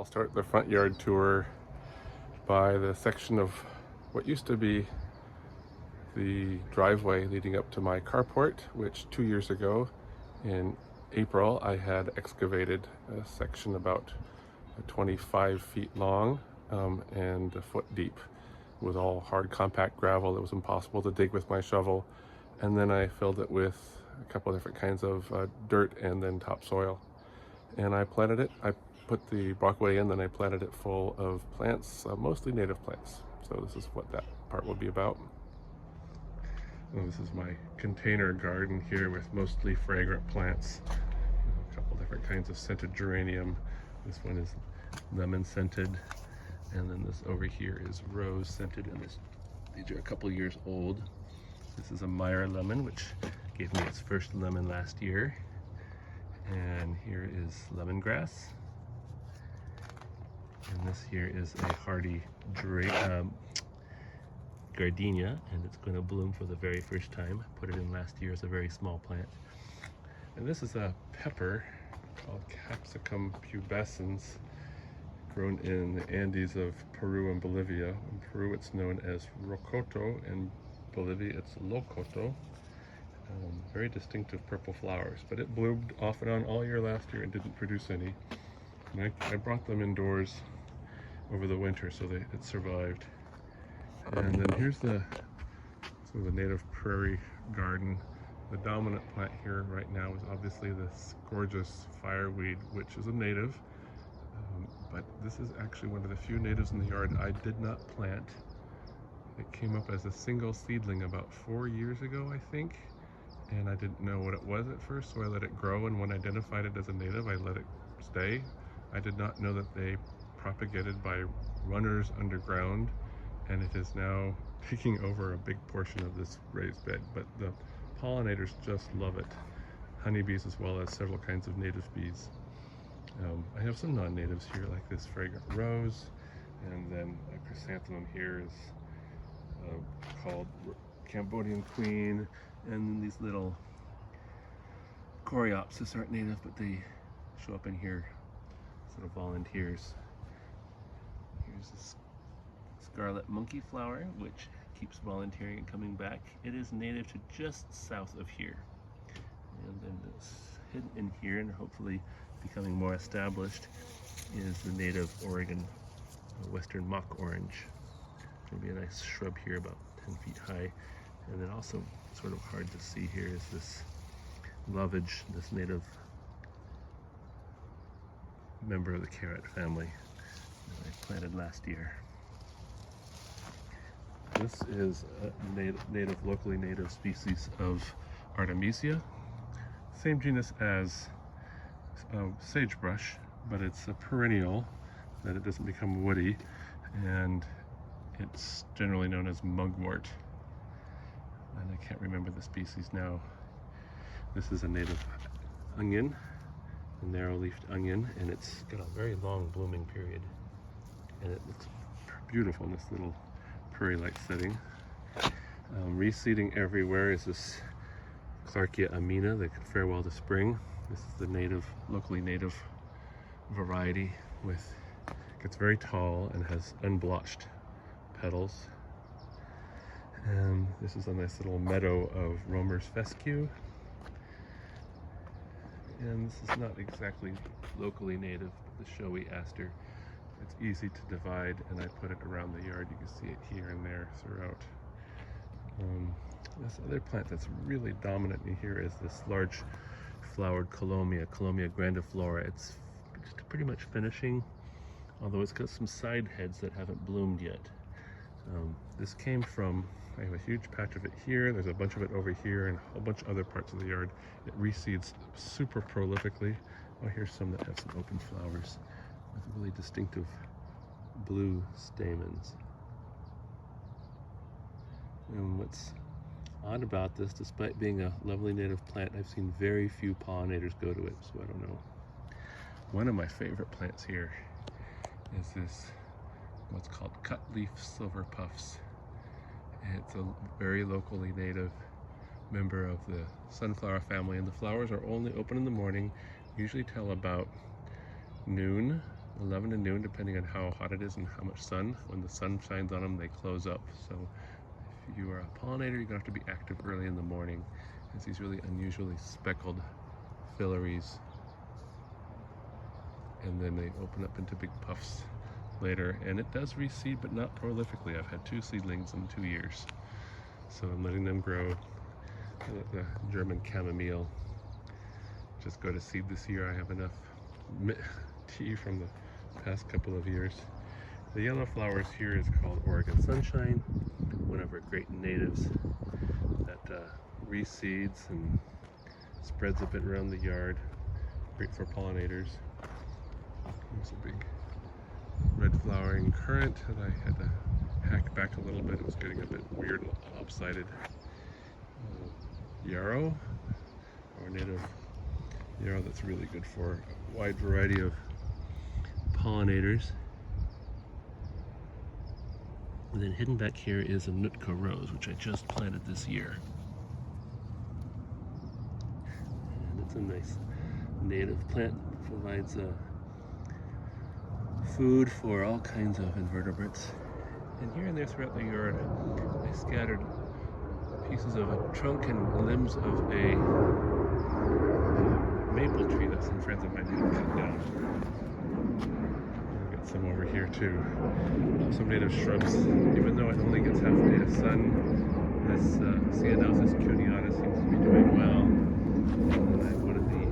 I'll start the front yard tour by the section of what used to be the driveway leading up to my carport, which 2 years ago in April I had excavated a section about 25 feet long and a foot deep with all hard compact gravel that was impossible to dig with my shovel. And then I filled it with a couple of different kinds of dirt and then topsoil. And I planted it. I put the brockway in, then I planted it full of plants, mostly native plants. So this is what that part will be about. Well, this is my container garden here with mostly fragrant plants. A couple different kinds of scented geranium. This one is lemon scented, and then this over here is rose scented, and these are a couple years old. This is a Meyer lemon, which gave me its first lemon last year. And here is lemongrass. And this here is a hardy gardenia, and it's going to bloom for the very first time. I put it in last year as a very small plant. And this is a pepper called Capsicum pubescens, grown in the Andes of Peru and Bolivia. In Peru it's known as rocoto, in Bolivia it's locoto. Very distinctive purple flowers, but it bloomed off and on all year last year and didn't produce any. And I brought them indoors over the winter so that it survived. And then here's some of the native prairie garden. The dominant plant here right now is obviously this gorgeous fireweed, which is a native, but this is actually one of the few natives in the yard I did not plant. It came up as a single seedling about 4 years ago, I think, and I didn't know what it was at first, so I let it grow, and when I identified it as a native, I let it stay. I did not know that they propagated by runners underground, and it is now taking over a big portion of this raised bed, but the pollinators just love it. Honeybees as well as several kinds of native bees. I have some non-natives here like this fragrant rose, and then a chrysanthemum here is called Cambodian Queen, and then these little coreopsis aren't native, but they show up in here as little volunteers. Here's this scarlet monkey flower, which keeps volunteering and coming back. It is native to just south of here. And then this hidden in here, and hopefully becoming more established, is the native Oregon western mock orange. It'll be a nice shrub here about 10 feet high. And then also sort of hard to see here is this lovage, this native member of the carrot family that I planted last year. This is a locally native species of Artemisia, same genus as sagebrush, but it's a perennial, that it doesn't become woody, and it's generally known as mugwort. And I can't remember the species now. This is a native onion, a narrow-leafed onion, and it's got a very long blooming period, and it looks beautiful in this little prairie-like setting. Reseeding everywhere is this Clarkia amina, the farewell to spring. This is the locally native variety. Gets very tall and has unblotched petals. And this is a nice little meadow of Romer's fescue. And this is not exactly locally native, but the showy aster. It's easy to divide, and I put it around the yard. You can see it here and there throughout. This other plant that's really dominant in here is this large flowered Colomia grandiflora. It's just pretty much finishing, although it's got some side heads that haven't bloomed yet. This came from, I have a huge patch of it here, there's a bunch of it over here, and a whole bunch of other parts of the yard. It reseeds super prolifically. Oh, here's some that have some open flowers with really distinctive blue stamens. And what's odd about this, despite being a lovely native plant, I've seen very few pollinators go to it, so I don't know. One of my favorite plants here is this, what's called cutleaf silver puffs. It's a very locally native member of the sunflower family, and the flowers are only open in the morning, usually till about noon, 11 to noon, depending on how hot it is and how much sun. When the sun shines on them, they close up. So if you are a pollinator, you're gonna have to be active early in the morning. It's these really unusually speckled filaries, and then they open up into big puffs later, and it does reseed, but not prolifically. I've had 2 seedlings in 2 years, so I'm letting them grow. I let the German chamomile just go to seed this year. I have enough tea from the past couple of years. The yellow flowers here is called Oregon Sunshine, one of our great natives that reseeds and spreads a bit around the yard. Great for pollinators. There's a big red flowering currant that I had to hack back a little bit. It was getting a bit weird and lopsided. Yarrow, our native yarrow that's really good for a wide variety of pollinators. And then hidden back here is a Nootka rose, which I just planted this year. And it's a nice native plant, provides food for all kinds of invertebrates. And here and there throughout the yard, I scattered pieces of a trunk and limbs of a maple tree that some friends of mine had cut down. I've got some over here too. Some native shrubs. Even though it only gets half a day of sun, this Ceanothus cuneata seems to be doing well. And I have one of the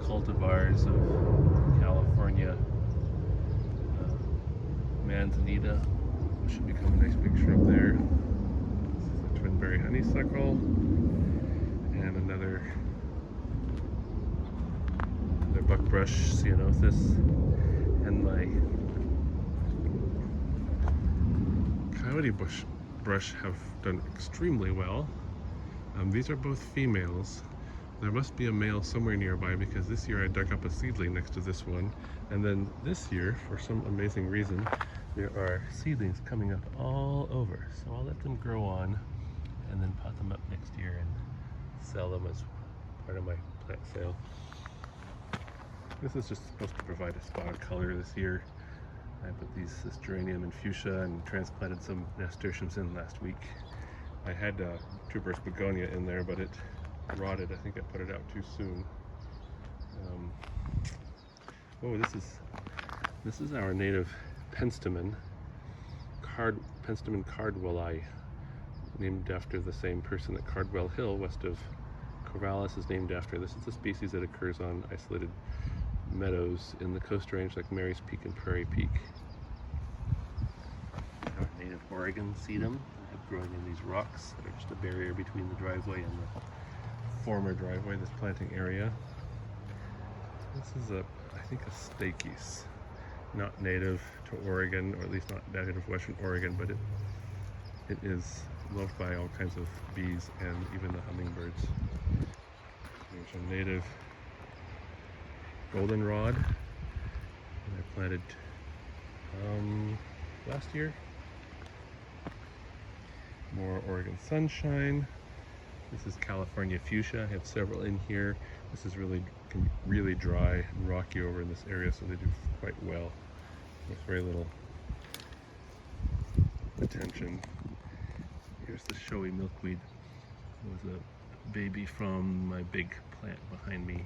cultivars of California, manzanita, which should become a nice big shrub there. This is a twinberry honeysuckle, and another buckbrush Ceanothus, and my coyote brush have done extremely well. These are both females. There must be a male somewhere nearby, because this year I dug up a seedling next to this one, and then this year, for some amazing reason, there are seedlings coming up all over. So I'll let them grow on and then pot them up next year and sell them as part of my plant sale. This is just supposed to provide a spot of color this year. I put this geranium and fuchsia and transplanted some nasturtiums in last week. I had tuberous begonia in there, but it rotted. I think I put it out too soon. This is our native penstemon, Penstemon cardwelli, named after the same person that Cardwell Hill west of Corvallis is named after. This is a species that occurs on isolated meadows in the Coast Range, like Mary's Peak and Prairie Peak. Our native Oregon sedum I have growing in these rocks that are just a barrier between the driveway and the former driveway, this planting area. This is I think a Stachys, not native to Oregon, or at least not native of Western Oregon, but it is loved by all kinds of bees and even the hummingbirds. There's a native goldenrod that I planted last year. More Oregon sunshine. This is California fuchsia. I have several in here. This is can be really dry and rocky over in this area, so they do quite well with very little attention. Here's the showy milkweed. It was a baby from my big plant behind me,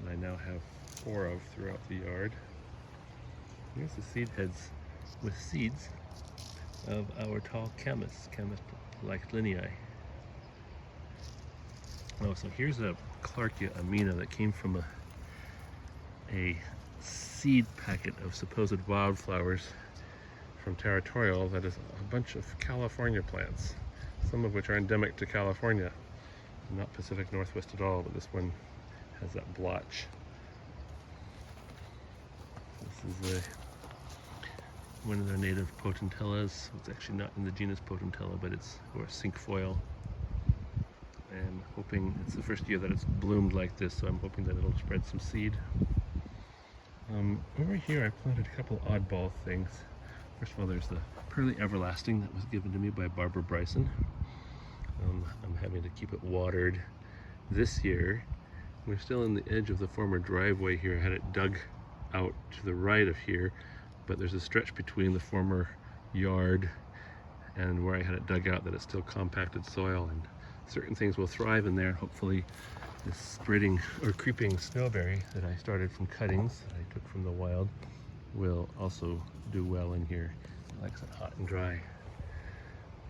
and I now have 4 of throughout the yard. Here's the seed heads with seeds of our tall Camas Leichtlinii. Oh, so here's a Clarkia amina that came from a seed packet of supposed wildflowers from Territorial that is a bunch of California plants, some of which are endemic to California, not Pacific Northwest at all, but this one has that blotch. This is one of their native potentillas. It's actually not in the genus Potentilla, but it's or cinquefoil. And hoping it's the first year that it's bloomed like this, so I'm hoping that it'll spread some seed. Over here I planted a couple oddball things. First of all, there's the Pearly Everlasting that was given to me by Barbara Bryson. I'm having to keep it watered this year. We're still in the edge of the former driveway here. I had it dug out to the right of here, but there's a stretch between the former yard and where I had it dug out that it's still compacted soil, and certain things will thrive in there. Hopefully this spreading or creeping snowberry that I started from cuttings that I took from the wild will also do well in here. It likes it hot and dry.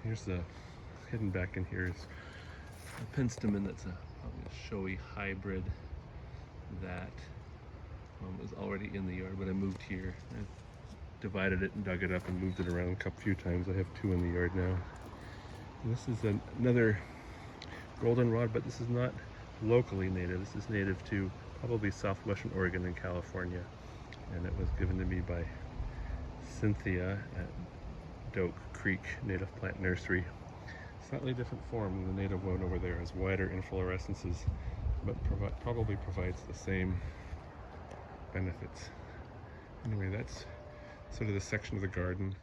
Here's the hidden back in here is a penstemon that's probably a showy hybrid that was already in the yard, but I moved here. I divided it and dug it up and moved it around a few times. I have 2 in the yard now. And this is another goldenrod, but this is not locally native. This is native to probably southwestern Oregon and California, and it was given to me by Cynthia at Doak Creek Native Plant Nursery. Slightly different form than the native one over there. It has wider inflorescences, but probably provides the same benefits. Anyway, that's sort of the section of the garden